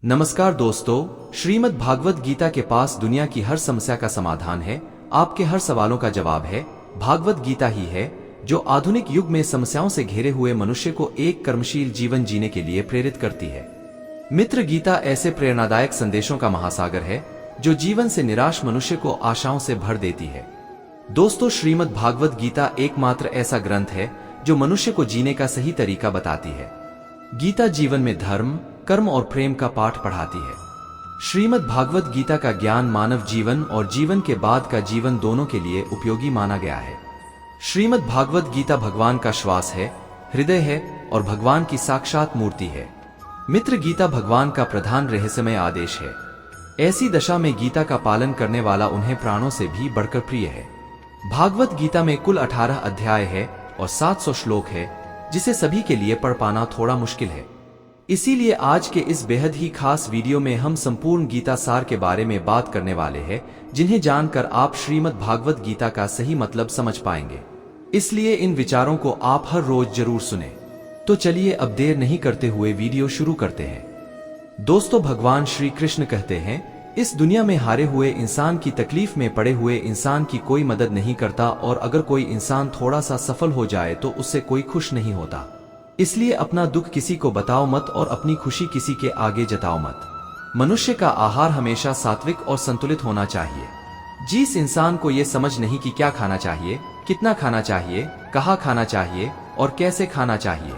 नमस्कार दोस्तों, श्रीमद् भागवत गीता के पास दुनिया की हर समस्या का समाधान है। आपके हर सवालों का जवाब है। भागवत गीता ही है जो आधुनिक युग में समस्याओं से घिरे हुए मनुष्य को एक कर्मशील जीवन जीने के लिए प्रेरित करती है। मित्र, गीता ऐसे प्रेरणादायक संदेशों का महासागर है जो जीवन से निराश मनुष्य को आशाओं से भर देती है। दोस्तों, श्रीमद् भागवत गीता एकमात्र ऐसा ग्रंथ है जो मनुष्य को जीने का सही तरीका बताती है। गीता जीवन में धर्म, कर्म और प्रेम का पाठ पढ़ाती है। श्रीमद् भागवत गीता का ज्ञान मानव जीवन और जीवन के बाद का जीवन दोनों के लिए उपयोगी माना गया है। श्रीमद् भागवत गीता भगवान का श्वास है, हृदय है और भगवान की साक्षात मूर्ति है। मित्र, गीता भगवान का प्रधान रहस्यमय आदेश है। ऐसी दशा में गीता का पालन करने वाला उन्हें प्राणों से भी बढ़कर प्रिय है। भागवत गीता में कुल 18 अध्याय है और 700 श्लोक है, जिसे सभी के लिए पढ़ पाना थोड़ा मुश्किल है। इसीलिए आज के इस बेहद ही खास वीडियो में हम संपूर्ण गीता सार के बारे में बात करने वाले हैं, जिन्हें जानकर आप श्रीमद् भागवत गीता का सही मतलब समझ पाएंगे। इसलिए इन विचारों को आप हर रोज जरूर सुने। तो चलिए अब देर नहीं करते हुए वीडियो शुरू करते हैं। दोस्तों, भगवान श्री कृष्ण कहते हैं, इस दुनिया में हारे हुए इंसान की तकलीफ में पड़े हुए इंसान की कोई मदद नहीं करता, और अगर कोई इंसान थोड़ा सा सफल हो जाए तो उससे कोई खुश नहीं होता। इसलिए अपना दुख किसी को बताओ मत और अपनी खुशी किसी के आगे जताओ मत। मनुष्य का आहार हमेशा सात्विक और संतुलित होना चाहिए। जिस इंसान को ये समझ नहीं कि क्या खाना चाहिए, कितना खाना चाहिए, कहाँ खाना चाहिए और कैसे खाना चाहिए,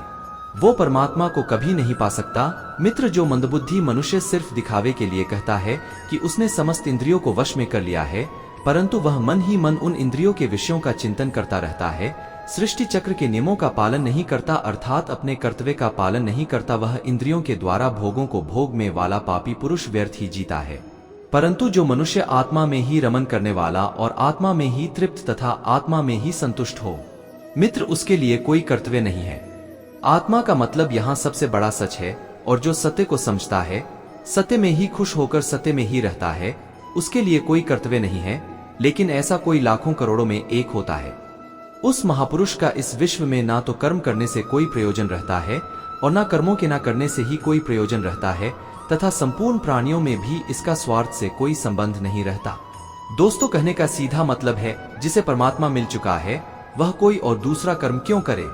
वो परमात्मा को कभी नहीं पा सकता। मित्र, जो मंदबुद्धि मनुष्य सिर्फ दिखावे के लिए कहता है कि उसने समस्त इंद्रियों को वश में कर लिया है, परंतु वह मन ही मन उन इंद्रियों के विषयों का चिंतन करता रहता है, सृष्टि चक्र के नियमों का पालन नहीं करता, अर्थात अपने कर्तव्य का पालन नहीं करता, वह इंद्रियों के द्वारा भोगों को भोग में वाला पापी पुरुष व्यर्थ ही जीता है। परंतु जो मनुष्य आत्मा में ही रमन करने वाला और आत्मा में ही तृप्त तथा आत्मा में ही संतुष्ट हो, मित्र, उसके लिए कोई कर्तव्य नहीं है। आत्मा का मतलब यहाँ सबसे बड़ा सच है, और जो सत्य को समझता है, सत्य में ही खुश होकर सत्य में ही रहता है, उसके लिए कोई कर्तव्य नहीं है। लेकिन ऐसा कोई लाखों करोड़ों में एक होता है। उस महापुरुष का इस विश्व में ना तो कर्म करने से कोई प्रयोजन रहता है और ना कर्मों के ना करने से ही कोई प्रयोजन रहता है, तथा संपूर्ण प्राणियों में भी इसका स्वार्थ से कोई संबंध नहीं रहता। दोस्तों, कहने का सीधा मतलब है, जिसे परमात्मा मिल चुका है वह कोई और दूसरा कर्म क्यों करे।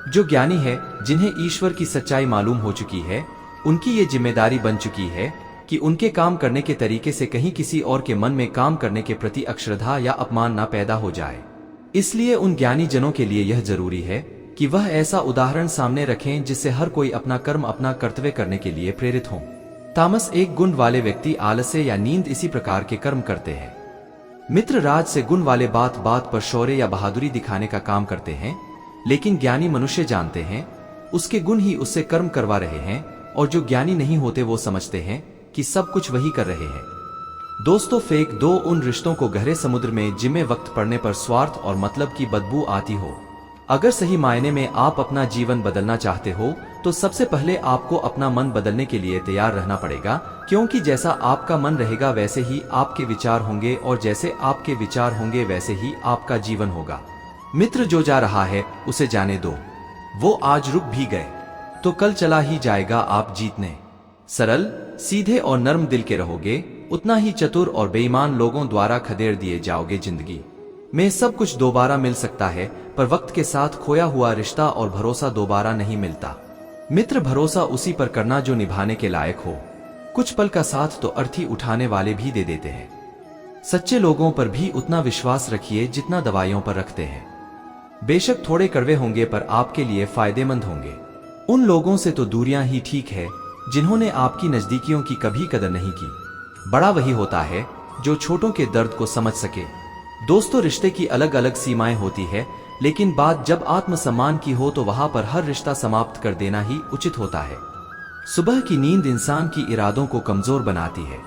जो ज्ञानी है, जिन्हें ईश्वर की सच्चाई मालूम हो चुकी है, उनकी ये जिम्मेदारी बन चुकी है कि उनके काम करने के तरीके से कहीं किसी और के मन में काम करने के प्रति अश्रद्धा या अपमान न पैदा हो जाए। इसलिए उन ज्ञानी जनों के लिए यह जरूरी है कि वह ऐसा उदाहरण सामने रखें जिससे हर कोई अपना कर्म, अपना कर्तव्य करने के लिए प्रेरित हो। तामस एक गुण वाले व्यक्ति आलस्य या नींद इसी प्रकार के कर्म करते हैं। मित्र, राज से गुण वाले बात बात पर शौर्य या बहादुरी दिखाने का काम करते हैं, लेकिन ज्ञानी मनुष्य जानते हैं उसके गुण ही उससे कर्म करवा रहे हैं, और जो ज्ञानी नहीं होते वो समझते हैं कि सब कुछ वही कर रहे हैं। दोस्तों, फेंक दो उन रिश्तों को गहरे समुद्र में जिनमें वक्त पड़ने पर स्वार्थ और मतलब की बदबू आती हो। अगर सही मायने में आप अपना जीवन बदलना चाहते हो तो सबसे पहले आपको अपना मन बदलने के लिए तैयार रहना पड़ेगा, क्योंकि जैसा आपका मन रहेगा वैसे ही आपके विचार होंगे, और जैसे आपके विचार होंगे वैसे ही आपका जीवन होगा। मित्र, जो जा रहा है उसे जाने दो। वो आज रुक भी गए तो कल चला ही जाएगा। आप जीतने सरल, सीधे और नर्म दिल के रहोगे, उतना ही चतुर और बेईमान लोगों द्वारा खदेड़ दिए जाओगे। जिंदगी में सब कुछ दोबारा मिल सकता है, पर वक्त के साथ खोया हुआ रिश्ता और भरोसा दोबारा नहीं मिलता। मित्र, भरोसा उसी पर करना जो निभाने के लायक हो। कुछ पल का साथ तो अर्थी उठाने वाले भी दे देते हैं। सच्चे लोगों पर भी उतना विश्वास रखिए जितना दवाइयों पर रखते हैं। बेशक थोड़े कड़वे होंगे, पर आपके लिए फायदेमंद होंगे। उन लोगों से तो दूरियां ही ठीक है जिन्होंने आपकी नजदीकियों की कभी कदर नहीं की। बड़ा वही होता है जो छोटों के दर्द को समझ सके। दोस्तों, रिश्ते की अलग अलग सीमाएं होती है, लेकिन बात जब आत्मसम्मान की हो तो वहां पर हर रिश्ता समाप्त कर देना ही उचित होता है। सुबह की नींद इंसान की इरादों को कमजोर बनाती है।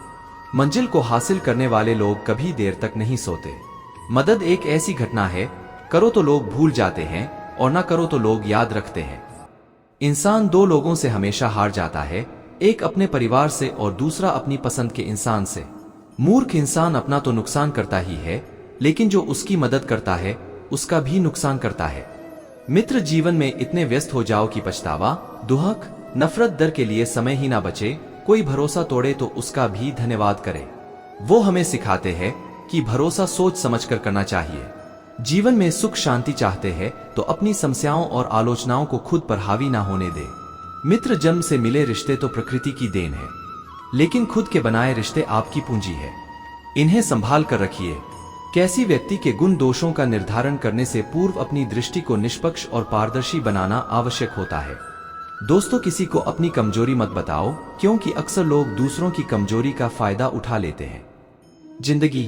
मंजिल को हासिल करने वाले लोग कभी देर तक नहीं सोते। मदद एक ऐसी घटना है, करो तो लोग भूल जाते हैं और ना करो तो लोग याद रखते हैं। इंसान दो लोगों से हमेशा हार जाता है, एक अपने परिवार से और दूसरा अपनी पसंद के इंसान से। मूर्ख इंसान अपना तो नुकसान करता ही है, लेकिन जो उसकी मदद करता है उसका भी नुकसान करता है। मित्र, जीवन में इतने व्यस्त हो जाओ कि पछतावा, दुहक, नफरत, डर के लिए समय ही ना बचे। कोई भरोसा तोड़े तो उसका भी धन्यवाद करे। वो हमें सिखाते हैं कि भरोसा सोच समझकर करना चाहिए। जीवन में सुख शांति चाहते हैं तो अपनी समस्याओं और आलोचनाओं को खुद पर हावी ना होने दे। मित्र जन्म से मिले रिश्ते तो प्रकृति की देन है, लेकिन खुद के बनाए रिश्ते आपकी पूंजी है। इन्हें संभाल कर रखिए। कैसी व्यक्ति के गुण दोषों का निर्धारण करने से पूर्व अपनी दृष्टि को निष्पक्ष और पारदर्शी बनाना आवश्यक होता है। दोस्तों, किसी को अपनी कमजोरी मत बताओ, क्योंकि अक्सर लोग दूसरों की कमजोरी का फायदा उठा लेते हैं। जिंदगी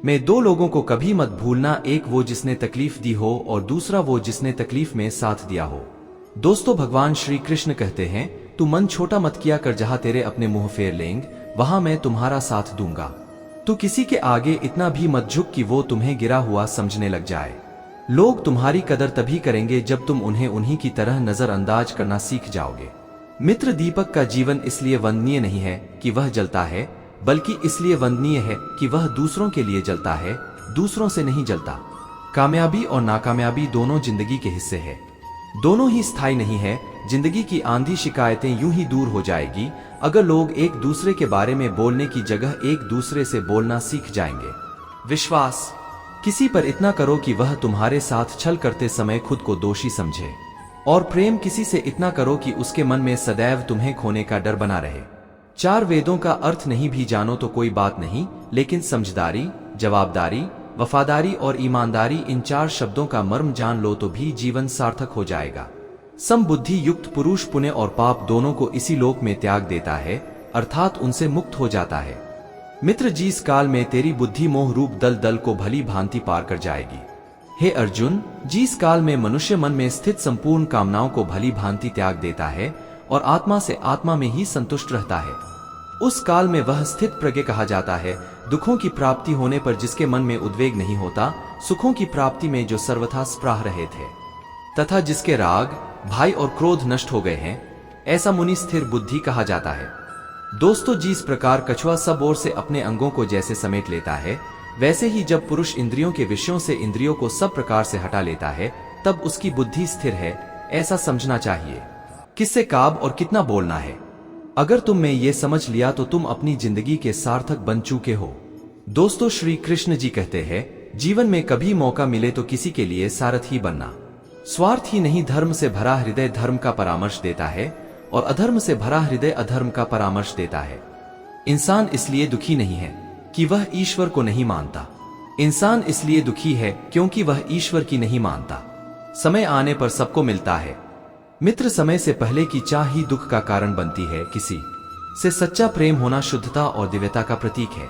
में दो लोगों को कभी मत भूलना, एक वो जिसने तकलीफ दी हो और दूसरा वो जिसने तकलीफ में साथ दिया हो। दोस्तों, भगवान श्री कृष्ण कहते हैं, तू मन छोटा मत किया कर, जहां तेरे अपने मुंह फेर लेंगे वहां मैं तुम्हारा साथ दूंगा। तू किसी के आगे इतना भी मत झुक कि वो तुम्हें गिरा हुआ समझने लग जाए। लोग तुम्हारी कदर तभी करेंगे जब तुम उन्हें उन्हीं की तरह नजरअंदाज करना सीख जाओगे। मित्र दीपक का जीवन इसलिए वंदनीय नहीं है कि वह जलता है, बल्कि इसलिए वंदनीय है कि वह दूसरों के लिए जलता है, दूसरों से नहीं जलता। कामयाबी और नाकामयाबी दोनों जिंदगी के हिस्से है, दोनों ही स्थायी नहीं है। जिंदगी की आंधी शिकायतें यूं ही दूर हो जाएगी अगर लोग एक दूसरे के बारे में बोलने की जगह एक दूसरे से बोलना सीख जाएंगे। विश्वास किसी पर इतना करो कि वह तुम्हारे साथ छल करते समय खुद को दोषी समझे, और प्रेम किसी से इतना करो कि उसके मन में सदैव तुम्हें खोने का डर बना रहे। चार वेदों का अर्थ नहीं भी जानो तो कोई बात नहीं, लेकिन समझदारी, जवाबदारी, वफादारी और ईमानदारी, इन चार शब्दों का मर्म जान लो तो भी जीवन सार्थक हो जाएगा। समबुद्धि युक्त पुरुष पुण्य और पाप दोनों को इसी लोक में त्याग देता है, अर्थात उनसे मुक्त हो जाता है। मित्र, जिस काल में तेरी बुद्धि मोह रूप दल दल को भली भांति पार कर जाएगी। हे अर्जुन, जिस काल में मनुष्य मन में स्थित संपूर्ण कामनाओं को भली भांति त्याग देता है और आत्मा से आत्मा में ही संतुष्ट रहता है, उस काल में वह स्थित प्रज्ञ कहा जाता है। दुखों की प्राप्ति होने पर जिसके मन में उद्वेग नहीं होता, सुखों की प्राप्ति में जो सर्वथा स्प्राह रहे थे, तथा जिसके राग, भय और क्रोध नष्ट हो गए हैं, ऐसा मुनि स्थिर बुद्धि कहा जाता है। दोस्तों, जिस प्रकार कछुआ सब ओर से अपने अंगों को जैसे समेट लेता है, वैसे ही जब पुरुष इंद्रियों के विषयों से इंद्रियों को सब प्रकार से हटा लेता है, तब उसकी बुद्धि स्थिर है, ऐसा समझना चाहिए। किससे काब और कितना बोलना है, अगर तुम में ये समझ लिया तो तुम अपनी जिंदगी के सार्थक बन चुके हो। दोस्तों, श्री कृष्ण जी कहते हैं, जीवन में कभी मौका मिले तो किसी के लिए सारथी बनना। स्वार्थ ही नहीं, धर्म से भरा हृदय धर्म का परामर्श देता है और अधर्म से भरा हृदय अधर्म का परामर्श देता है। इंसान इसलिए दुखी नहीं है कि वह ईश्वर को नहीं मानता, इंसान इसलिए दुखी है क्योंकि वह ईश्वर की नहीं मानता। समय आने पर सबको मिलता है। मित्र, समय से पहले की चाह ही दुख का कारण बनती है। किसी से सच्चा प्रेम होना शुद्धता और दिव्यता का प्रतीक है।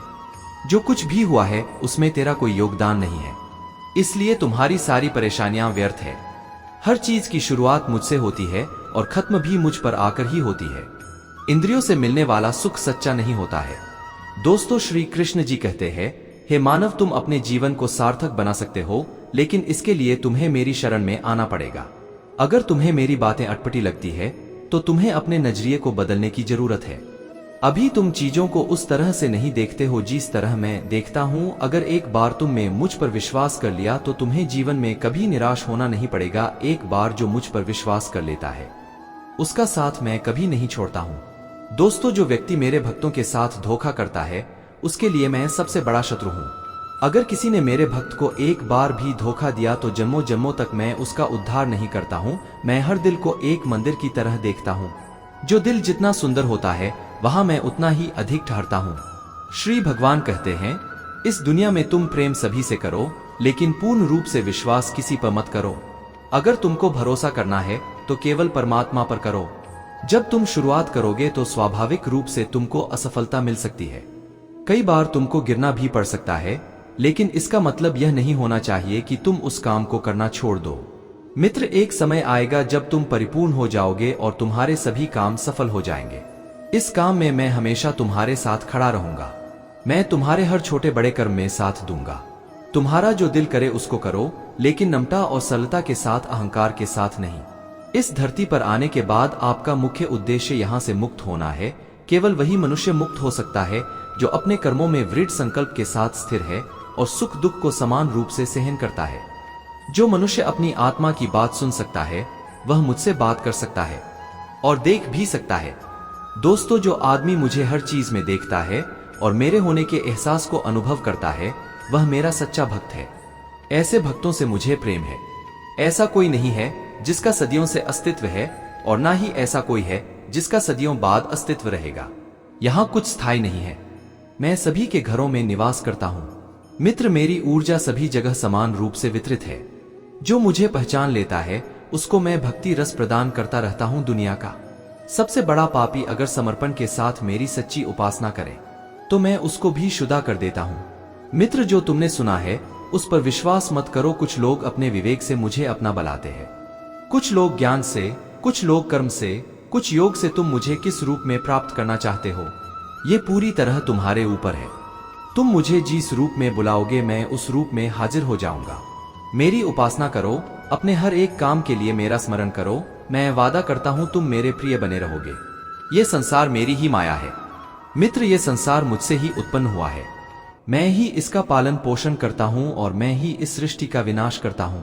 जो कुछ भी हुआ है उसमें तेरा कोई योगदान नहीं है, इसलिए तुम्हारी सारी परेशानियां व्यर्थ है। हर चीज की शुरुआत मुझसे होती है और खत्म भी मुझ पर आकर ही होती है। इंद्रियों से मिलने वाला सुख सच्चा नहीं होता है। दोस्तों, श्री कृष्ण जी कहते हैं, हे मानव, तुम अपने जीवन को सार्थक बना सकते हो, लेकिन इसके लिए तुम्हें मेरी शरण में आना पड़ेगा। अगर तुम्हें मेरी बातें अटपटी लगती है तो तुम्हें अपने नजरिए को बदलने की जरूरत है। अभी तुम चीजों को उस तरह से नहीं देखते हो जिस तरह मैं देखता हूं। अगर एक बार तुम में मुझ पर विश्वास कर लिया तो तुम्हें जीवन में कभी निराश होना नहीं पड़ेगा। एक बार जो मुझ पर विश्वास कर लेता है उसका साथ मैं कभी नहीं छोड़ता हूं। दोस्तों, जो व्यक्ति मेरे भक्तों के साथ धोखा करता है उसके लिए मैं सबसे बड़ा शत्रु हूं। अगर किसी ने मेरे भक्त को एक बार भी धोखा दिया तो जन्मों जन्मों तक मैं उसका उद्धार नहीं करता हूं। मैं हर दिल को एक मंदिर की तरह देखता हूं। जो दिल जितना सुंदर होता है वहां मैं उतना ही अधिक ठहरता हूं। श्री भगवान कहते हैं, इस दुनिया में तुम प्रेम सभी से करो, लेकिन पूर्ण रूप से विश्वास किसी पर मत करो। अगर तुमको भरोसा करना है तो केवल परमात्मा पर करो। जब तुम शुरुआत करोगे तो स्वाभाविक रूप से तुमको असफलता मिल सकती है। कई बार तुमको गिरना भी पड़ सकता है, लेकिन इसका मतलब यह नहीं होना चाहिए कि तुम उस काम को करना छोड़ दो। मित्र, एक समय आएगा जब तुम परिपूर्ण हो जाओगे और तुम्हारे सभी काम सफल हो जाएंगे। इस काम में मैं हमेशा तुम्हारे साथ खड़ा रहूंगा। मैं तुम्हारे हर छोटे बड़े कर्म में साथ दूंगा। तुम्हारा जो दिल करे उसको करो, लेकिन नम्रता और सरलता के साथ, अहंकार के साथ नहीं। इस धरती पर आने के बाद आपका मुख्य उद्देश्य यहाँ से मुक्त होना है। केवल वही मनुष्य मुक्त हो सकता है जो अपने कर्मों में दृढ़ संकल्प के साथ स्थिर है और सुख दुख को समान रूप से सहन करता है। जो मनुष्य अपनी आत्मा की बात सुन सकता है वह मुझसे बात कर सकता है और देख भी सकता है। दोस्तों, जो आदमी मुझे हर चीज में देखता है और मेरे होने के एहसास को अनुभव करता है, वह मेरा सच्चा भक्त है। ऐसे भक्तों से मुझे प्रेम है। ऐसा कोई नहीं है जिसका सदियों से अस्तित्व है, और ना ही ऐसा कोई है जिसका सदियों बाद अस्तित्व रहेगा। यहाँ कुछ स्थायी नहीं है। मैं सभी के घरों में निवास करता हूँ। मित्र, मेरी ऊर्जा सभी जगह समान रूप से वितरित है। जो मुझे पहचान लेता है उसको मैं भक्ति रस प्रदान करता रहता हूँ। दुनिया का सबसे बड़ा पापी अगर समर्पण के साथ मेरी सच्ची उपासना करे तो मैं उसको भी शुदा कर देता हूँ। मित्र, जो तुमने सुना है उस पर विश्वास मत करो। कुछ लोग अपने विवेक से मुझे अपना बनाते हैं, कुछ लोग ज्ञान से, कुछ लोग कर्म से, कुछ योग से। तुम मुझे किस रूप में प्राप्त करना चाहते हो, ये पूरी तरह तुम्हारे ऊपर है। तुम मुझे जिस रूप में बुलाओगे मैं उस रूप में हाजिर हो जाऊंगा। मेरी उपासना करो, अपने हर एक काम के लिए मेरा स्मरण करो। मैं वादा करता हूं तुम मेरे प्रिय बने रहोगे। ये संसार मेरी ही माया है। मित्र, ये संसार मुझसे ही उत्पन्न हुआ है। मैं ही इसका पालन पोषण करता हूं और मैं ही इस सृष्टि का विनाश करता हूं।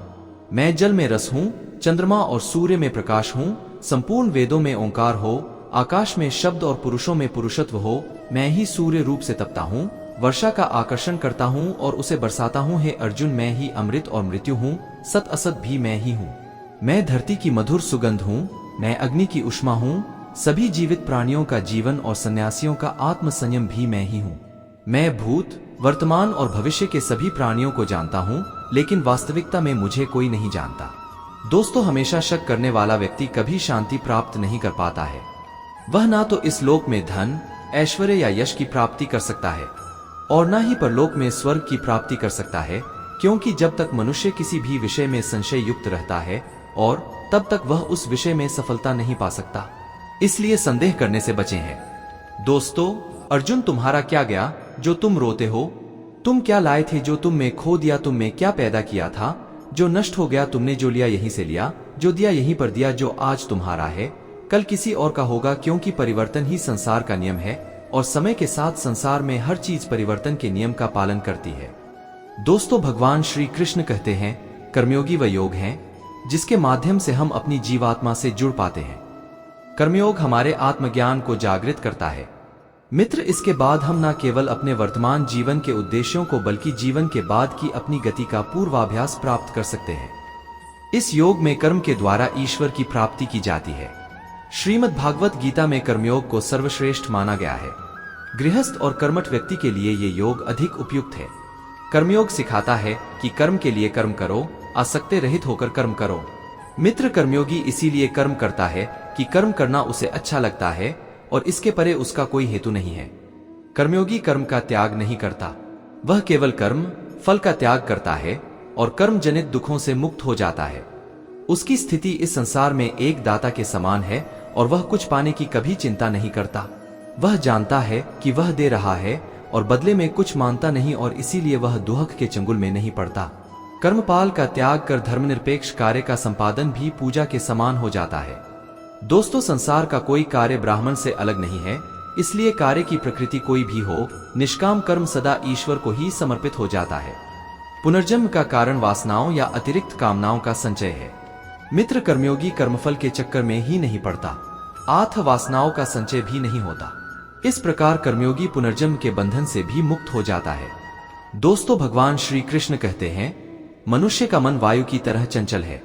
मैं जल में रस हूं, चंद्रमा और सूर्य में प्रकाश हूं, संपूर्ण वेदों में ओंकार हो, आकाश में शब्द और पुरुषों में पुरुषत्व हो। मैं ही सूर्य रूप से तपता हूँ, वर्षा का आकर्षण करता हूँ और उसे बरसाता हूँ। हे अर्जुन, मैं ही अमृत और मृत्यु हूँ, सत असत भी मैं ही हूँ। मैं धरती की मधुर सुगंध हूँ, मैं अग्नि की उष्मा हूँ, सभी जीवित प्राणियों का जीवन और सन्यासियों का आत्म संयम भी मैं ही हूँ। मैं भूत, वर्तमान और भविष्य के सभी प्राणियों को जानता हूँ, लेकिन वास्तविकता में मुझे कोई नहीं जानता। दोस्तों, हमेशा शक करने वाला व्यक्ति कभी शांति प्राप्त नहीं कर पाता है। वह ना तो इस लोक में धन, ऐश्वर्य या यश की प्राप्ति कर सकता है और ना ही परलोक में स्वर्ग की प्राप्ति कर सकता है, क्योंकि जब तक मनुष्य किसी भी विषय में संशय युक्त रहता है और तब तक वह उस विषय में सफलता नहीं पा सकता। इसलिए संदेह करने से बचे हैं। दोस्तों, अर्जुन, तुम्हारा क्या गया जो तुम रोते हो? तुम क्या लाए थे जो तुम में खो दिया? तुम में क्या पैदा किया था जो नष्ट हो गया? तुमने जो लिया यहीं से लिया, जो दिया यहीं पर दिया। जो आज तुम्हारा है कल किसी और का होगा, क्योंकि परिवर्तन ही संसार का नियम है और समय के साथ संसार में हर चीज परिवर्तन के नियम का पालन करती है। दोस्तों, भगवान श्री कृष्ण कहते हैं कर्मयोगी वह योग हैं जिसके माध्यम से हम अपनी जीवात्मा से जुड़ पाते हैं। कर्मयोग हमारे आत्मज्ञान को जागृत करता है। मित्र, इसके बाद हम न केवल अपने वर्तमान जीवन के उद्देश्यों को बल्कि जीवन के बाद की अपनी गति का पूर्वाभ्यास प्राप्त कर सकते हैं। इस योग में कर्म के द्वारा ईश्वर की प्राप्ति की जाती है। श्रीमद् भागवत गीता में कर्मयोग को सर्वश्रेष्ठ माना गया है। गृहस्थ और कर्मठ व्यक्ति के लिए ये योग अधिक उपयुक्त है। कर्मयोग सिखाता है कि कर्म के लिए कर्म करो, आसक्ति रहित होकर कर्म करो। मित्र, कर्मयोगी इसीलिए कर्म करता है कि कर्म करना उसे अच्छा लगता है और इसके परे उसका कोई हेतु नहीं है। कर्मयोगी कर्म का त्याग नहीं करता, वह केवल कर्म फल का त्याग करता है और कर्म जनित दुखों से मुक्त हो जाता है। उसकी स्थिति इस संसार में एक दाता के समान है और वह कुछ पाने की कभी चिंता नहीं करता। वह जानता है कि वह दे रहा है और बदले में कुछ मांगता नहीं और इसीलिए वह दुहक के चंगुल में नहीं पड़ता। कर्मपाल का त्याग कर धर्मनिरपेक्ष कार्य का संपादन भी पूजा के समान हो जाता है। दोस्तों, संसार का कोई कार्य ब्राह्मण से अलग नहीं है, इसलिए कार्य की प्रकृति कोई भी हो, निष्काम कर्म सदा ईश्वर को ही समर्पित हो जाता है। पुनर्जन्म का कारण वासनाओं या अतिरिक्त कामनाओं का संचय है। मित्र, कर्मयोगी कर्मफल के चक्कर में ही नहीं पड़ता, आथ वासनाओं का संचय भी नहीं होता। इस प्रकार कर्मयोगी पुनर्जन्म के बंधन से भी मुक्त हो जाता है। दोस्तों, भगवान श्री कृष्ण कहते हैं मनुष्य का मन वायु की तरह चंचल है।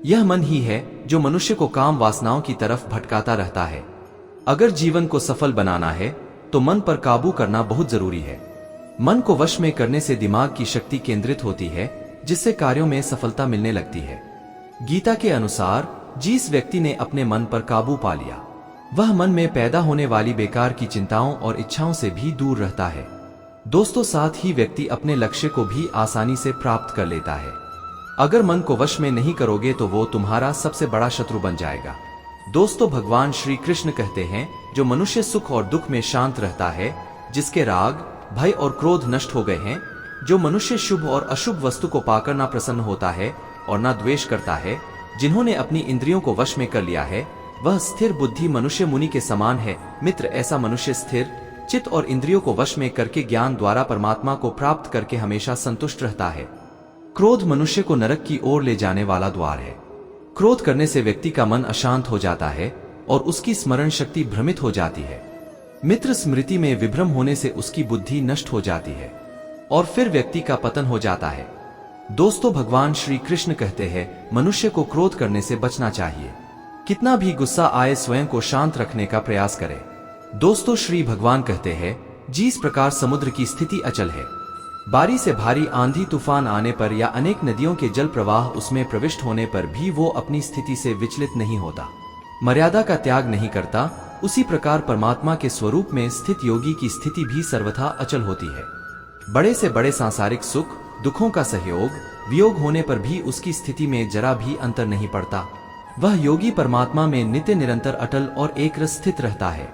यह मन ही है जो मनुष्य को काम वासनाओं की तरफ भटकाता रहता है। अगर जीवन को सफल बनाना है तो मन पर काबू करना बहुत जरूरी है। मन को वश में करने से दिमाग की शक्ति केंद्रित होती है, जिससे कार्यों में सफलता मिलने लगती है। गीता के अनुसार जिस व्यक्ति ने अपने मन पर काबू पा लिया, वह मन में पैदा होने वाली बेकार की चिंताओं और इच्छाओं से भी दूर रहता है। दोस्तों, साथ ही व्यक्ति अपने लक्ष्य को भी आसानी से प्राप्त कर लेता है। अगर मन को वश में नहीं करोगे तो वो तुम्हारा सबसे बड़ा शत्रु बन जाएगा। दोस्तों, भगवान श्री कृष्ण कहते हैं जो मनुष्य सुख और दुख में शांत रहता है, जिसके राग, भय और क्रोध नष्ट हो गए हैं, जो मनुष्य शुभ और अशुभ वस्तु को पाकर ना प्रसन्न होता है और ना द्वेष करता है, जिन्होंने अपनी इंद्रियों को वश में कर लिया है, वह स्थिर बुद्धि मनुष्य मुनि के समान है। मित्र, ऐसा मनुष्य स्थिर चित्त और इंद्रियों को वश में करके ज्ञान द्वारा परमात्मा को प्राप्त करके हमेशा संतुष्ट रहता है। क्रोध मनुष्य को नरक की ओर ले जाने वाला द्वार है। क्रोध करने से व्यक्ति का मन अशांत हो जाता है, और उसकी स्मरण शक्ति भ्रमित हो जाती है। मित्र स्मृति में विभ्रम होने से उसकी बुद्धि नष्ट हो जाती है और फिर व्यक्ति का पतन हो जाता है। दोस्तों, भगवान श्री कृष्ण कहते हैं मनुष्य को क्रोध करने से बचना चाहिए। कितना भी गुस्सा आए स्वयं को शांत रखने का प्रयास करें। दोस्तों, श्री भगवान कहते हैं जिस प्रकार समुद्र की स्थिति अचल है, बारी से भारी आंधी तूफान आने पर या अनेक नदियों के जल प्रवाह उसमें प्रविष्ट होने पर भी वो अपनी स्थिति से विचलित नहीं होता, मर्यादा का त्याग नहीं करता, उसी प्रकार परमात्मा के स्वरूप में स्थित योगी की स्थिति भी सर्वथा अचल होती है। बड़े से बड़े सांसारिक सुख दुखों का सहयोग वियोग होने पर भी उसकी स्थिति में जरा भी अंतर नहीं पड़ता। वह योगी परमात्मा में नित्य निरंतर अटल और एक रस स्थित रहता है।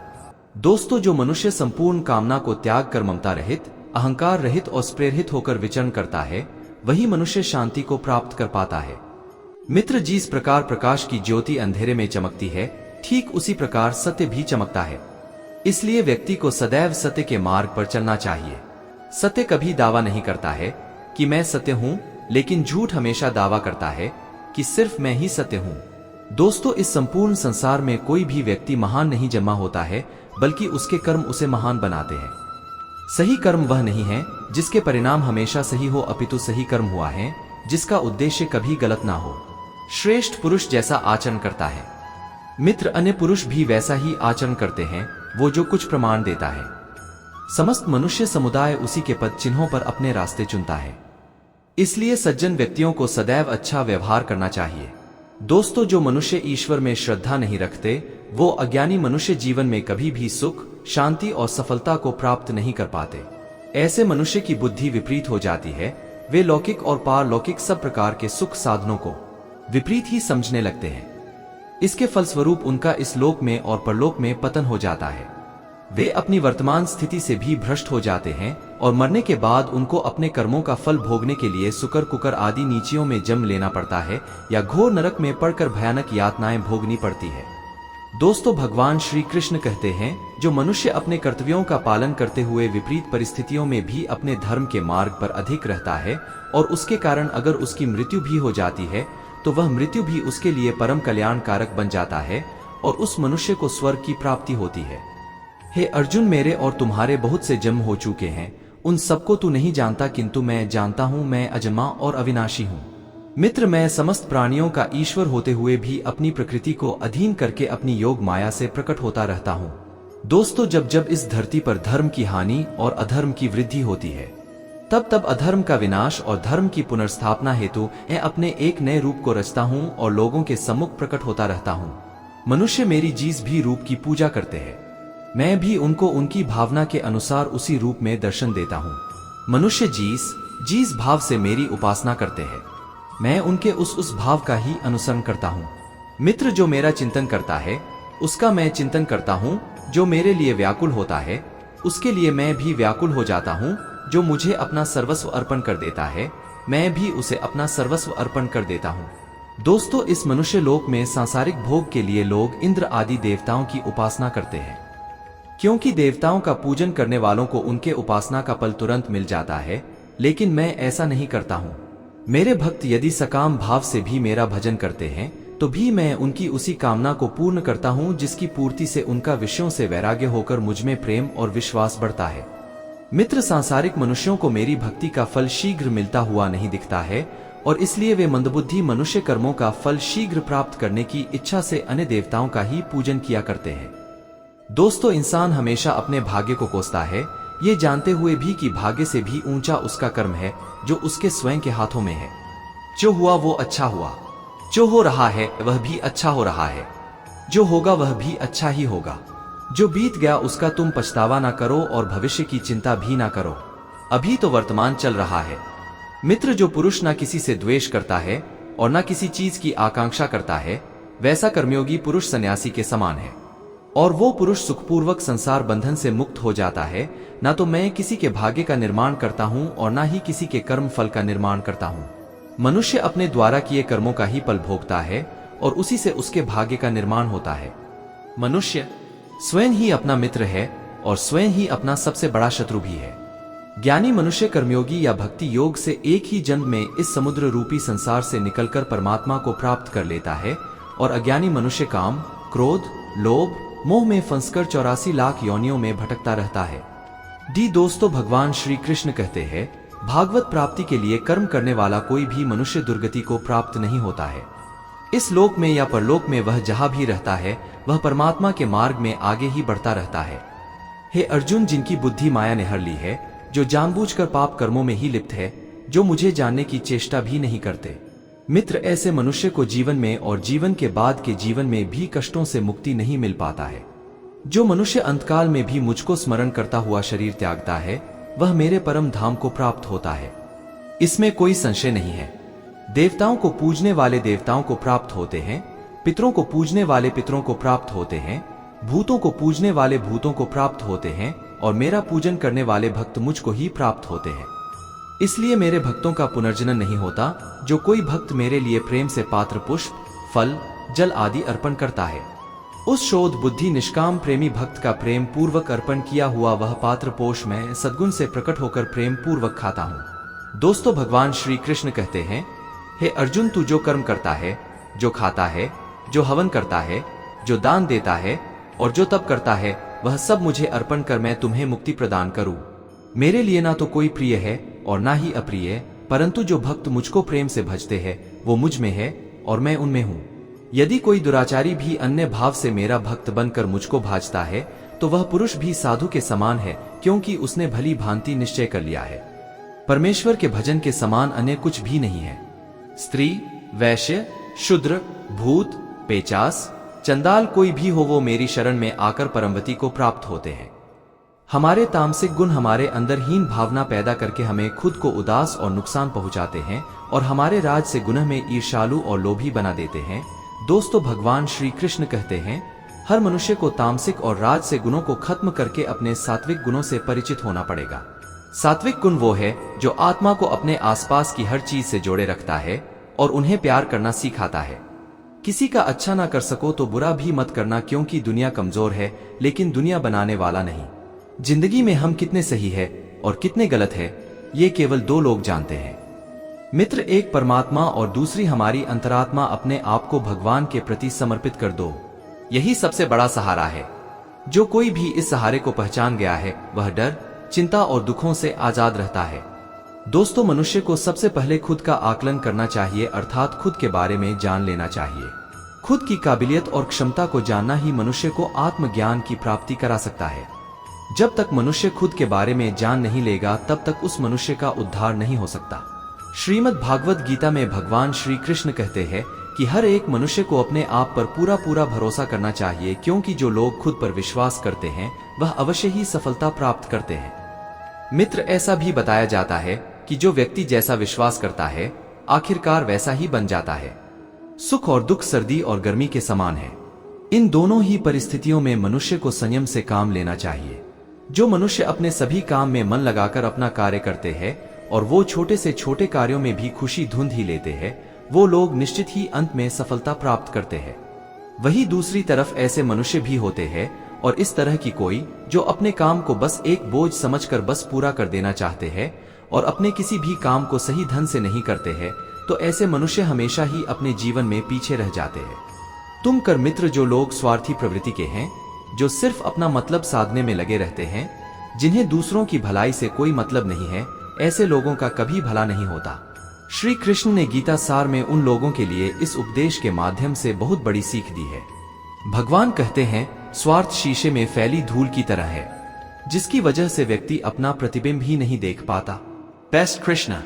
दोस्तों, जो मनुष्य संपूर्ण कामना को त्याग कर ममता रहित, अहंकार रहित और प्रेरित होकर विचरण करता है, वही मनुष्य शांति को प्राप्त कर पाता है। मित्र, जिस प्रकार प्रकाश की ज्योति अंधेरे में चमकती है, ठीक उसी प्रकार सत्य भी चमकता है। इसलिए व्यक्ति को सदैव सत्य के मार्ग पर चलना चाहिए। सत्य कभी दावा नहीं करता है कि मैं सत्य हूं, लेकिन झूठ हमेशा दावा करता है कि सिर्फ मैं ही सत्य हूं। दोस्तों, इस संपूर्ण संसार में कोई भी व्यक्ति महान नहीं जन्मा होता है, बल्कि उसके कर्म उसे महान बनाते हैं। सही कर्म वह नहीं है जिसके परिणाम हमेशा सही हो, अपितु सही कर्म हुआ है जिसका उद्देश्य कभी गलत ना हो। श्रेष्ठ पुरुष जैसा आचरण करता है, मित्र अन्य पुरुष भी वैसा ही आचरण करते हैं, वो जो कुछ प्रमाण देता है। समस्त मनुष्य समुदाय उसी के पद चिन्हों पर अपने रास्ते चुनता है। इसलिए सज्जन व्यक्तियों को सदैव अच्छा व्यवहार करना चाहिए। दोस्तों, जो मनुष्य ईश्वर में श्रद्धा नहीं रखते, वो अज्ञानी मनुष्य जीवन में कभी भी सुख, शांति और सफलता को प्राप्त नहीं कर पाते। ऐसे मनुष्य की बुद्धि विपरीत हो जाती है। वे लौकिक और पारलौकिक सब प्रकार के सुख साधनों को विपरीत ही समझने लगते हैं। इसके फलस्वरूप उनका इस लोक में और परलोक में पतन हो जाता है। वे अपनी वर्तमान स्थिति से भी भ्रष्ट हो जाते हैं और मरने के बाद उनको अपने कर्मों का फल भोगने के लिए सुकर कुकर आदि नीचियों में जन्म लेना पड़ता है या घोर नरक में पड़कर भयानक यातनाएं भोगनी पड़ती है। दोस्तों, भगवान श्री कृष्ण कहते हैं जो मनुष्य अपने कर्तव्यों का पालन करते हुए विपरीत परिस्थितियों में भी अपने धर्म के मार्ग पर अधिक रहता है और उसके कारण अगर उसकी मृत्यु भी हो जाती है, तो वह मृत्यु भी उसके लिए परम कल्याणकारक बन जाता है और उस मनुष्य को स्वर्ग की प्राप्ति होती है। हे अर्जुन, मेरे और तुम्हारे बहुत से जन्म हो चुके हैं, उन सबको तू नहीं जानता, किंतु मैं जानता हूं, मैं अजन्मा और अविनाशी हूं। मित्र, मैं समस्त प्राणियों का ईश्वर होते हुए भी अपनी प्रकृति को अधीन करके अपनी योग माया से प्रकट होता रहता हूं। दोस्तों, जब जब इस धरती पर धर्म की हानि और अधर्म की वृद्धि होती है, तब तब अधर्म का विनाश और धर्म की पुनर्स्थापना हेतु मैं अपने एक नए रूप को रचता हूं और लोगों के सम्मुख प्रकट होता रहता हूं। मनुष्य मेरी जिस भी रूप की पूजा करते हैं, मैं भी उनको उनकी भावना के अनुसार उसी रूप में दर्शन देता हूँ। मनुष्य जिस भाव से मेरी उपासना करते हैं, मैं उनके उस भाव का ही अनुसरण करता हूँ। मित्र, जो मेरा चिंतन करता है उसका मैं चिंतन करता हूँ, जो मेरे लिए व्याकुल होता है उसके लिए मैं भी व्याकुल हो जाता हूँ। जो मुझे अपना सर्वस्व अर्पण कर देता है, मैं भी उसे अपना सर्वस्व अर्पण कर देता हूँ। दोस्तों, इस मनुष्य लोक में सांसारिक भोग के लिए लोग इंद्र आदि देवताओं की उपासना करते हैं, क्योंकि देवताओं का पूजन करने वालों को उनके उपासना का फल तुरंत मिल जाता है, लेकिन मैं ऐसा नहीं करता हूँ। मेरे भक्त यदि सकाम भाव से भी मेरा भजन करते हैं, तो भी मैं उनकी उसी कामना को पूर्ण करता हूँ जिसकी पूर्ति से उनका विषयों से वैराग्य होकर मुझमें प्रेम और विश्वास बढ़ता है। मित्र, सांसारिक मनुष्यों को मेरी भक्ति का फल शीघ्र मिलता हुआ नहीं दिखता है और इसलिए वे मंदबुद्धि मनुष्य कर्मों का फल शीघ्र प्राप्त करने की इच्छा से अन्य देवताओं का ही पूजन किया करते हैं। दोस्तों, इंसान हमेशा अपने भाग्य को कोसता है, ये जानते हुए भी कि भाग्य से भी ऊंचा उसका कर्म है जो उसके स्वयं के हाथों में है। जो हुआ वो अच्छा हुआ, जो हो रहा है वह भी अच्छा हो रहा है, जो होगा वह भी अच्छा ही होगा। जो बीत गया उसका तुम पछतावा ना करो और भविष्य की चिंता भी ना करो, अभी तो वर्तमान चल रहा है। मित्र, जो पुरुष ना किसी से द्वेष करता है और ना किसी चीज की आकांक्षा करता है, वैसा कर्मयोगी पुरुष सन्यासी के समान है और वो पुरुष सुखपूर्वक संसार बंधन से मुक्त हो जाता है। ना तो मैं किसी के भाग्य का निर्माण करता हूँ और ना ही किसी के कर्म फल का निर्माण करता हूँ। मनुष्य अपने द्वारा किए कर्मों का ही फल भोगता है और उसी से उसके भाग्य का निर्माण होता है। मनुष्य स्वयं ही अपना मित्र है और स्वयं ही अपना सबसे बड़ा शत्रु भी है। ज्ञानी मनुष्य कर्मयोगी या भक्ति योग से एक ही जन्म में इस समुद्र रूपी संसार से निकलकर परमात्मा को प्राप्त कर लेता है और अज्ञानी मनुष्य काम, क्रोध, लोभ, मोह में फंसकर 84 लाख योनियों में भटकता रहता है। दोस्तों, भगवान श्री कृष्ण कहते हैं, भागवत प्राप्ति के लिए कर्म करने वाला कोई भी मनुष्य दुर्गति को प्राप्त नहीं होता है। इस लोक में या परलोक में वह जहां भी रहता है, वह परमात्मा के मार्ग में आगे ही बढ़ता रहता है। हे अर्जुन, जिनकी बुद्धि माया ने हर ली है, जो जानबूझकर पाप कर्मों में ही लिप्त है, जो मुझे जानने की चेष्टा भी नहीं करते। मित्र, ऐसे मनुष्य को जीवन में और जीवन के बाद के जीवन में भी कष्टों से मुक्ति नहीं मिल पाता है। जो मनुष्य अंतकाल में भी मुझको स्मरण करता हुआ शरीर त्यागता है, वह मेरे परम धाम को प्राप्त होता है। इसमें कोई संशय नहीं है। देवताओं को पूजने वाले देवताओं को प्राप्त होते हैं, पितरों को पूजने वाले पितरों को प्राप्त होते हैं, भूतों को पूजने वाले भूतों को प्राप्त होते हैं, और मेरा पूजन करने वाले भक्त मुझको ही प्राप्त होते हैं। इसलिए मेरे भक्तों का पुनर्जन्म नहीं होता। जो कोई भक्त मेरे लिए प्रेम से पात्र पुष्प, फल, जल आदि अर्पण करता है, उस शोध बुद्धि निष्काम प्रेमी भक्त का प्रेम पूर्वक अर्पण किया हुआ वह पात्र पोष मैं सद्गुण से प्रकट होकर प्रेम पूर्वक खाता हूँ। दोस्तों, भगवान श्री कृष्ण कहते हैं, हे अर्जुन, तू जो कर्म करता है, जो खाता है, जो हवन करता है, जो दान देता है और जो तप करता है, वह सब मुझे अर्पण कर मैं तुम्हें मुक्ति प्रदान करूं। मेरे लिए ना तो कोई प्रिय है और ना ही अप्रिय, परंतु जो भक्त मुझको प्रेम से भजते हैं, वो मुझ में है और मैं उनमें हूं। यदि कोई दुराचारी भी अन्य भाव से मेरा भक्त बनकर मुझको भाजता है, तो वह पुरुष भी साधु के समान है, क्योंकि उसने भली भांति निश्चय कर लिया है। परमेश्वर के भजन के समान अन्य कुछ भी नहीं है। स्त्री, वैश्य, शूद्र, भूत, पेचास, चंडाल कोई भी हो, वो मेरी शरण में आकर परमवती को प्राप्त होते हैं। हमारे तामसिक गुण हमारे अंदर हीन भावना पैदा करके हमें खुद को उदास और नुकसान पहुंचाते हैं और हमारे राज से गुनह में ईर्ष्यालु और लोभी बना देते हैं। दोस्तों, भगवान श्री कृष्ण कहते हैं, हर मनुष्य को तामसिक और राज से गुणों को खत्म करके अपने सात्विक गुणों से परिचित होना पड़ेगा। सात्विक गुण वो है जो आत्मा को अपने आसपास की हर चीज से जोड़े रखता है और उन्हें प्यार करना सिखाता है। किसी का अच्छा ना कर सको तो बुरा भी मत करना, क्योंकि दुनिया कमजोर है लेकिन दुनिया बनाने वाला नहीं। जिंदगी में हम कितने सही है और कितने गलत है, ये केवल दो लोग जानते हैं। मित्र, एक परमात्मा और दूसरी हमारी अंतरात्मा। अपने आप को भगवान के प्रति समर्पित कर दो, यही सबसे बड़ा सहारा है। जो कोई भी इस सहारे को पहचान गया है, वह डर, चिंता और दुखों से आजाद रहता है। दोस्तों, मनुष्य को सबसे पहले खुद का आकलन करना चाहिए, अर्थात खुद के बारे में जान लेना चाहिए। खुद की काबिलियत और क्षमता को जानना ही मनुष्य को आत्मज्ञान की प्राप्ति करा सकता है। जब तक मनुष्य खुद के बारे में जान नहीं लेगा, तब तक उस मनुष्य का उद्धार नहीं हो सकता। श्रीमद् भागवत गीता में भगवान श्री कृष्ण कहते हैं कि हर एक मनुष्य को अपने आप पर पूरा पूरा भरोसा करना चाहिए, क्योंकि जो लोग खुद पर विश्वास करते हैं, वह अवश्य ही सफलता प्राप्त करते हैं। मित्र, ऐसा भी बताया जाता है कि जो व्यक्ति जैसा विश्वास करता है, आखिरकार वैसा ही बन जाता है। सुख और दुख सर्दी और गर्मी के समान है। इन दोनों ही परिस्थितियों में मनुष्य को संयम से काम लेना चाहिए। जो मनुष्य अपने सभी काम में मन लगाकर अपना कार्य करते हैं और वो छोटे से छोटे कार्यों में भी खुशी ढूंढ ही लेते हैं, वो लोग निश्चित ही अंत में सफलता प्राप्त करते हैं। वही दूसरी तरफ ऐसे मनुष्य भी होते हैं और इस तरह की कोई जो अपने काम को बस एक बोझ समझकर बस पूरा कर देना चाहते हैं और अपने किसी भी काम को सही ढंग से नहीं करते हैं, तो ऐसे मनुष्य हमेशा ही अपने जीवन में पीछे रह जाते हैं। तुम कर मित्र, जो लोग स्वार्थी प्रवृत्ति के हैं, जो सिर्फ अपना मतलब साधने में लगे रहते हैं, जिन्हें दूसरों की भलाई से कोई मतलब नहीं है, ऐसे लोगों का कभी भला नहीं होता। श्री कृष्ण ने गीता सार में उन लोगों के लिए इस उपदेश के माध्यम से बहुत बड़ी सीख दी है। भगवान कहते हैं, स्वार्थ शीशे में फैली धूल की तरह है, जिसकी वजह से व्यक्ति अपना प्रतिबिंब ही नहीं देख पाता। बेस्ट कृष्ण।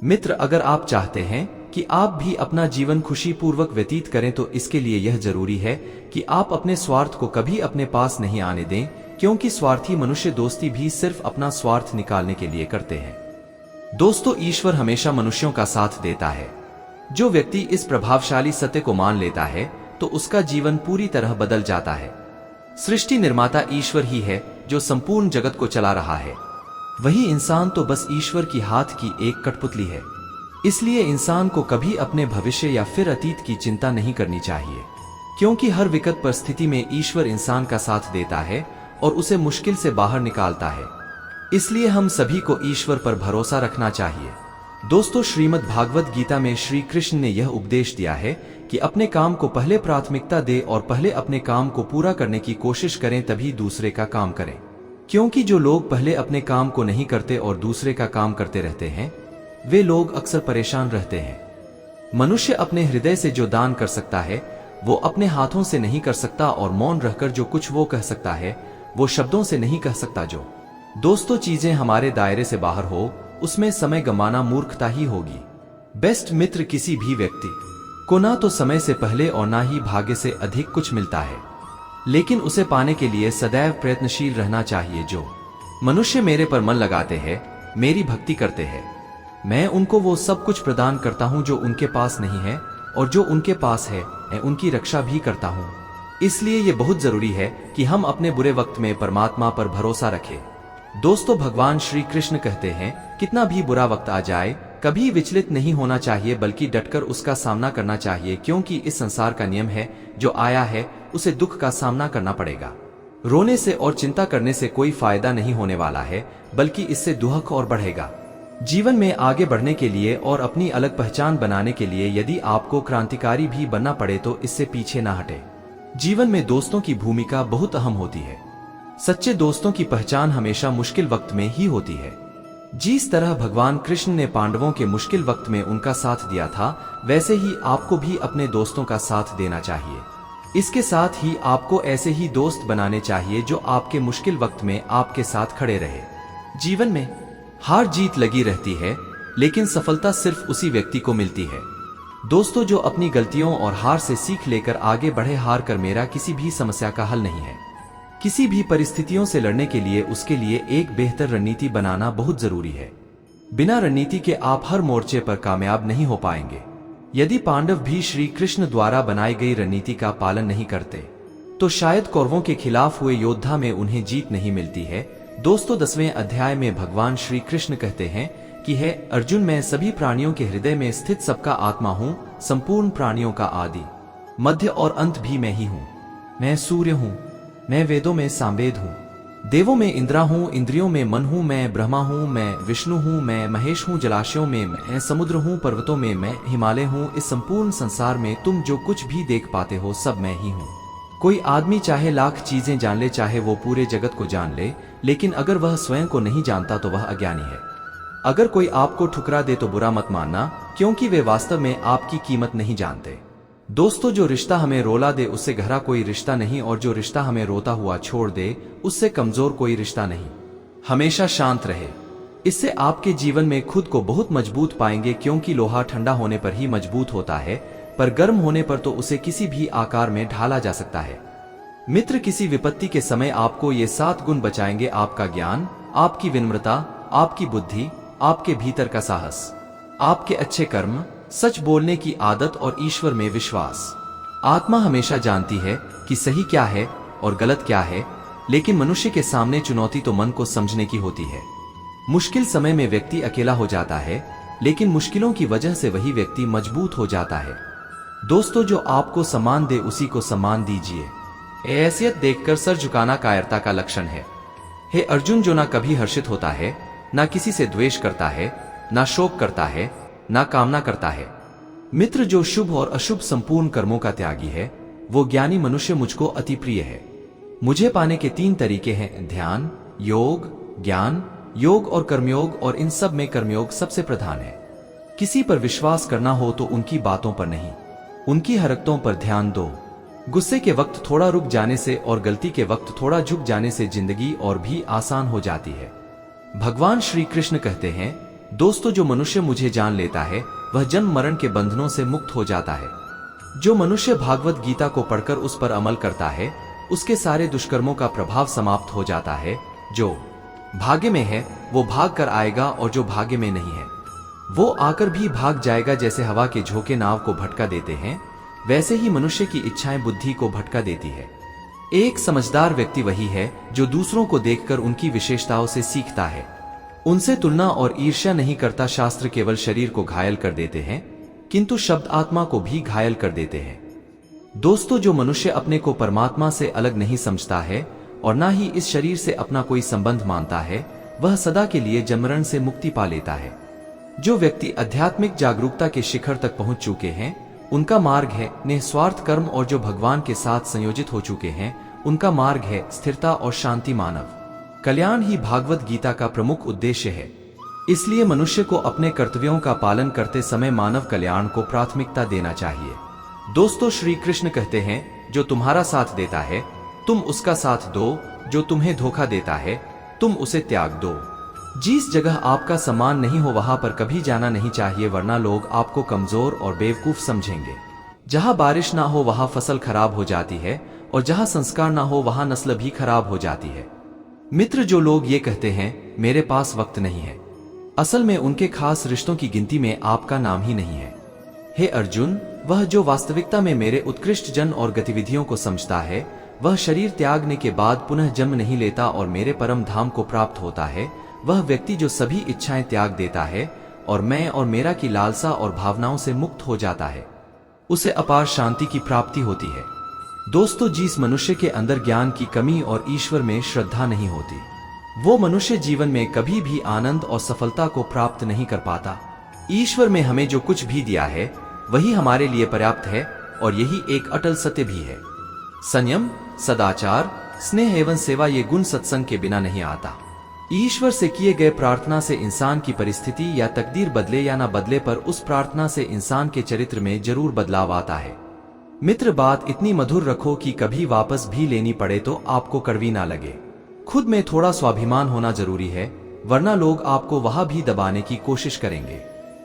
मित्र, अगर आप चाहते हैं कि आप भी अपना जीवन खुशी पूर्वक व्यतीत करें, तो इसके लिए यह जरूरी है कि आप अपने स्वार्थ को कभी अपने पास नहीं आने दें, क्योंकि स्वार्थी मनुष्य दोस्ती भी सिर्फ अपना स्वार्थ निकालने के लिए करते हैं। दोस्तों, ईश्वर हमेशा मनुष्यों का साथ देता है। जो व्यक्ति इस प्रभावशाली सत्य को मान लेता है, तो उसका जीवन पूरी तरह बदल जाता है। सृष्टि निर्माता ईश्वर ही है, जो संपूर्ण जगत को चला रहा है। वही इंसान तो बस ईश्वर की हाथ की एक कठपुतली है। इसलिए इंसान को कभी अपने भविष्य या फिर अतीत की चिंता नहीं करनी चाहिए, क्योंकि हर विकट परिस्थिति में ईश्वर इंसान का साथ देता है और उसे मुश्किल से बाहर निकालता है। इसलिए हम सभी को ईश्वर पर भरोसा रखना चाहिए। दोस्तों, श्रीमद् भागवत गीता में श्री कृष्ण ने यह उपदेश दिया है कि अपने काम को पहले प्राथमिकता दे और पहले अपने काम को पूरा करने की कोशिश करें, तभी दूसरे का काम करें। क्योंकि जो लोग पहले अपने काम को नहीं करते और दूसरे का काम करते रहते हैं, वे लोग अक्सर परेशान रहते हैं। मनुष्य अपने हृदय से जो दान कर सकता है वो अपने हाथों से नहीं कर सकता, और मौन रहकर जो कुछ वो कह सकता है वो शब्दों से नहीं कह सकता। जो दोस्तों चीजें हमारे दायरे से बाहर हो उसमें समय गंवाना मूर्खता ही होगी। बेस्ट मित्र किसी भी व्यक्ति को ना तो समय से पहले और ना ही भाग्य से अधिक कुछ मिलता है, लेकिन उसे पाने के लिए सदैव प्रयत्नशील रहना चाहिए। जो मनुष्य मेरे पर मन लगाते हैं, मेरी भक्ति करते हैं, मैं उनको वो सब कुछ प्रदान करता हूँ जो उनके पास नहीं है, और जो उनके पास है मैं उनकी रक्षा भी करता हूँ। इसलिए ये बहुत जरूरी है कि हम अपने बुरे वक्त में परमात्मा पर भरोसा रखें। दोस्तों, भगवान श्री कृष्ण कहते हैं, कितना भी बुरा वक्त आ जाए कभी विचलित नहीं होना चाहिए, बल्कि डटकर उसका सामना करना चाहिए, क्योंकि इस संसार का नियम है, जो आया है उसे दुख का सामना करना पड़ेगा। रोने से और चिंता करने से कोई फायदा नहीं होने वाला है, बल्कि इससे दुख और बढ़ेगा। जीवन में आगे बढ़ने के लिए और अपनी अलग पहचान बनाने के लिए यदि आपको क्रांतिकारी भी बनना पड़े तो इससे पीछे ना हटे। जीवन में दोस्तों की भूमिका बहुत अहम होती है। सच्चे दोस्तों की पहचान हमेशा मुश्किल वक्त में ही होती है। जिस तरह भगवान कृष्ण ने पांडवों के मुश्किल वक्त में उनका साथ दिया था, वैसे ही आपको भी अपने दोस्तों का साथ देना चाहिए। इसके साथ ही आपको ऐसे ही दोस्त बनाने चाहिए जो आपके मुश्किल वक्त में आपके साथ खड़े रहे। जीवन में हार जीत लगी रहती है, लेकिन सफलता सिर्फ उसी व्यक्ति को मिलती है। दोस्तों, जो अपनी गलतियों और हार से सीख लेकर आगे बढ़े, हार कर मेरा किसी भी समस्या का हल नहीं है। किसी भी परिस्थितियों से लड़ने के लिए उसके लिए एक बेहतर रणनीति बनाना बहुत जरूरी है। बिना रणनीति के आप हर मोर्चे पर कामयाब नहीं हो पाएंगे। यदि पांडव भी श्री कृष्ण द्वारा बनाई गई रणनीति का पालन नहीं करते तो शायद कौरवों के खिलाफ हुए योद्धा में उन्हें जीत नहीं मिलती है। दोस्तों, 10वें अध्याय में भगवान श्री कृष्ण कहते हैं कि हे अर्जुन, मैं सभी प्राणियों के हृदय में स्थित सबका आत्मा हूँ, संपूर्ण प्राणियों का आदि मध्य और अंत भी मैं ही हूँ। मैं सूर्य हूँ, मैं वेदों में सामवेद हूँ, देवों में इंद्रा हूँ, इंद्रियों में मन हूँ, मैं ब्रह्मा हूँ, मैं विष्णु हूँ, मैं महेश हूँ, जलाशयों में मैं समुद्र हूँ, पर्वतों में मैं हिमालय हूँ। इस संपूर्ण संसार में तुम जो कुछ भी देख पाते हो सब मैं ही हूँ। कोई आदमी चाहे लाख चीजें जान ले, चाहे वो पूरे जगत को जान ले, लेकिन अगर वह स्वयं को नहीं जानता तो वह अज्ञानी है। अगर कोई आपको ठुकरा दे तो बुरा मत मानना, क्योंकि वे वास्तव में आपकी कीमत नहीं जानते। दोस्तों, जो रिश्ता हमें रोला दे उससे गहरा कोई रिश्ता नहीं, और जो रिश्ता हमें रोता हुआ छोड़ दे उससे कमजोर कोई रिश्ता नहीं। हमेशा शांत रहे, इससे आपके जीवन में खुद को बहुत मजबूत पाएंगे, क्योंकि लोहा ठंडा होने पर ही मजबूत होता है, पर गर्म होने पर तो उसे किसी भी आकार में ढाला जा सकता है। मित्र किसी विपत्ति के समय आपको ये 7 गुण बचाएंगे: आपका ज्ञान, आपकी विनम्रता, आपकी बुद्धि, आपके भीतर का साहस, आपके अच्छे कर्म, सच बोलने की आदत और ईश्वर में विश्वास। आत्मा हमेशा जानती है कि सही क्या है और गलत क्या है, लेकिन मनुष्य के सामने चुनौती तो मन को समझने की होती है। मुश्किल समय में व्यक्ति अकेला हो जाता है, लेकिन मुश्किलों की वजह से वही व्यक्ति मजबूत हो जाता है। दोस्तों, जो आपको सम्मान दे उसी को सम्मान दीजिए। हैसियत देखकर सर झुकाना कायरता का लक्षण है। हे अर्जुन, जो ना कभी हर्षित होता है, ना किसी से द्वेष करता है, ना शोक करता है, ना कामना करता है। मित्र जो शुभ और अशुभ संपूर्ण कर्मों का त्यागी है, वो ज्ञानी मनुष्य मुझको अति प्रिय है। मुझे पाने के 3 तरीके हैं: ध्यान योग, ज्ञान योग और कर्मयोग, और इन सब में कर्मयोग सबसे प्रधान है। किसी पर विश्वास करना हो तो उनकी बातों पर नहीं, उनकी हरकतों पर ध्यान दो। गुस्से के वक्त थोड़ा रुक जाने से और गलती के वक्त थोड़ा झुक जाने से जिंदगी और भी आसान हो जाती है। भगवान श्री कृष्ण कहते हैं, दोस्तों, जो मनुष्य मुझे जान लेता है वह जन्म मरण के बंधनों से मुक्त हो जाता है। जो मनुष्य भागवत गीता को पढ़कर उस पर अमल करता है, उसके सारे दुष्कर्मों का प्रभाव समाप्त हो जाता है। जो भाग्य में है वो भाग कर आएगा, और जो भाग्य में नहीं है वो आकर भी भाग जाएगा। जैसे हवा के झोंके नाव को भटका देते हैं, वैसे ही मनुष्य की इच्छाएं बुद्धि को भटका देती है। एक समझदार व्यक्ति वही है जो दूसरों को देखकर उनकी विशेषताओं से सीखता है, उनसे तुलना और ईर्ष्या नहीं करता। शास्त्र केवल शरीर को घायल कर देते हैं, किंतु शब्द आत्मा को भी घायल कर देते हैं। दोस्तों, जो मनुष्य अपने को परमात्मा से अलग नहीं समझता है और ना ही इस शरीर से अपना कोई संबंध मानता है, वह सदा के लिए जन्ममरण से मुक्ति पा लेता है। जो व्यक्ति आध्यात्मिक जागरूकता के शिखर तक पहुंच चुके हैं उनका मार्ग है निस्वार्थ कर्म, और जो भगवान के साथ संयोजित हो चुके हैं उनका मार्ग है स्थिरता और शांति। मानव कल्याण ही भागवत गीता का प्रमुख उद्देश्य है। इसलिए मनुष्य को अपने कर्तव्यों का पालन करते समय मानव कल्याण को प्राथमिकता देना चाहिए। दोस्तों, श्री कृष्ण कहते हैं, जो तुम्हारा साथ देता है तुम उसका साथ दो, जो तुम्हें धोखा देता है तुम उसे त्याग दो। जिस जगह आपका सम्मान नहीं हो वहां पर कभी जाना नहीं चाहिए, वरना लोग आपको कमजोर और बेवकूफ समझेंगे। जहां बारिश ना हो वहां फसल खराब हो जाती है, और जहां संस्कार ना हो वहां नस्ल भी खराब हो जाती है। मित्र, जो लोग ये कहते हैं मेरे पास वक्त नहीं है, असल में उनके खास रिश्तों की गिनती में आपका नाम ही नहीं है। हे अर्जुन, वह जो वास्तविकता में मेरे उत्कृष्ट जन और गतिविधियों को समझता है वह शरीर त्यागने के बाद पुनः जन्म नहीं लेता और मेरे परम धाम को प्राप्त होता है। वह व्यक्ति जो सभी इच्छाएं त्याग देता है और मैं और मेरा की लालसा और भावनाओं से मुक्त हो जाता है, उसे अपार शांति की प्राप्ति होती है। दोस्तों, जिस मनुष्य के अंदर ज्ञान की कमी और ईश्वर में श्रद्धा नहीं होती, वो मनुष्य जीवन में कभी भी आनंद और सफलता को प्राप्त नहीं कर पाता। ईश्वर में हमें जो कुछ भी दिया है वही हमारे लिए पर्याप्त है, और यही एक अटल सत्य भी है। संयम, सदाचार, स्नेह एवं सेवा ये गुण सत्संग के बिना नहीं आता। ईश्वर से किए गए प्रार्थना से इंसान की परिस्थिति या तकदीर बदले या ना बदले, पर उस प्रार्थना से इंसान के चरित्र में जरूर बदलाव आता है। मित्र, बात इतनी मधुर रखो कि कभी वापस भी लेनी पड़े तो आपको कड़वी ना लगे। खुद में थोड़ा स्वाभिमान होना जरूरी है, वरना लोग आपको वहां भी दबाने की कोशिश करेंगे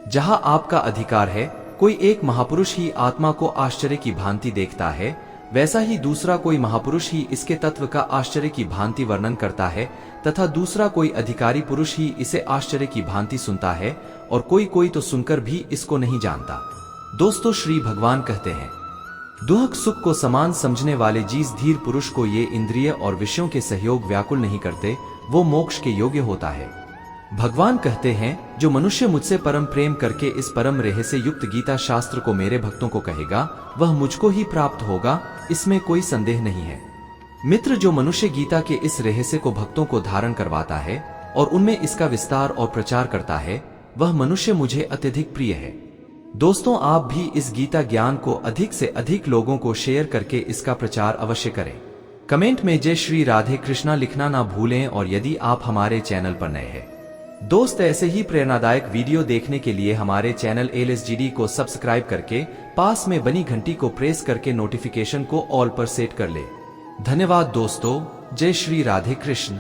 जहां आपका अधिकार है। कोई एक महापुरुष ही आत्मा को आश्चर्य की भांति देखता है, वैसा ही दूसरा कोई महापुरुष ही इसके तत्व का आश्चर्य की भांति वर्णन करता है, तथा दूसरा कोई अधिकारी पुरुष ही इसे आश्चर्य की भांति सुनता है, और कोई तो सुनकर भी इसको नहीं जानता। दोस्तों, श्री भगवान कहते हैं, दुख सुख को समान समझने वाले जिस धीर पुरुष को ये इंद्रिय और विषयों के सहयोग व्याकुल नहीं करते, वो मोक्ष के योग्य होता है। भगवान कहते हैं, जो मनुष्य मुझसे परम प्रेम करके इस परम रहस्य से युक्त गीता शास्त्र को मेरे भक्तों को कहेगा वह मुझको ही प्राप्त होगा, इसमें कोई संदेह नहीं है। मित्र, जो मनुष्य गीता के इस रहस्य को भक्तों को धारण करवाता है और उनमें इसका विस्तार और प्रचार करता है, वह मनुष्य मुझे अत्यधिक प्रिय है। दोस्तों, आप भी इस गीता ज्ञान को अधिक से अधिक लोगों को शेयर करके इसका प्रचार अवश्य करें। कमेंट में जय श्री राधे कृष्णा लिखना ना भूलें, और यदि आप हमारे चैनल पर नए हैं दोस्त, ऐसे ही प्रेरणादायक वीडियो देखने के लिए हमारे चैनल LSGD को सब्सक्राइब करके पास में बनी घंटी को प्रेस करके नोटिफिकेशन को ऑल पर सेट कर ले। धन्यवाद दोस्तों, जय श्री राधे कृष्ण।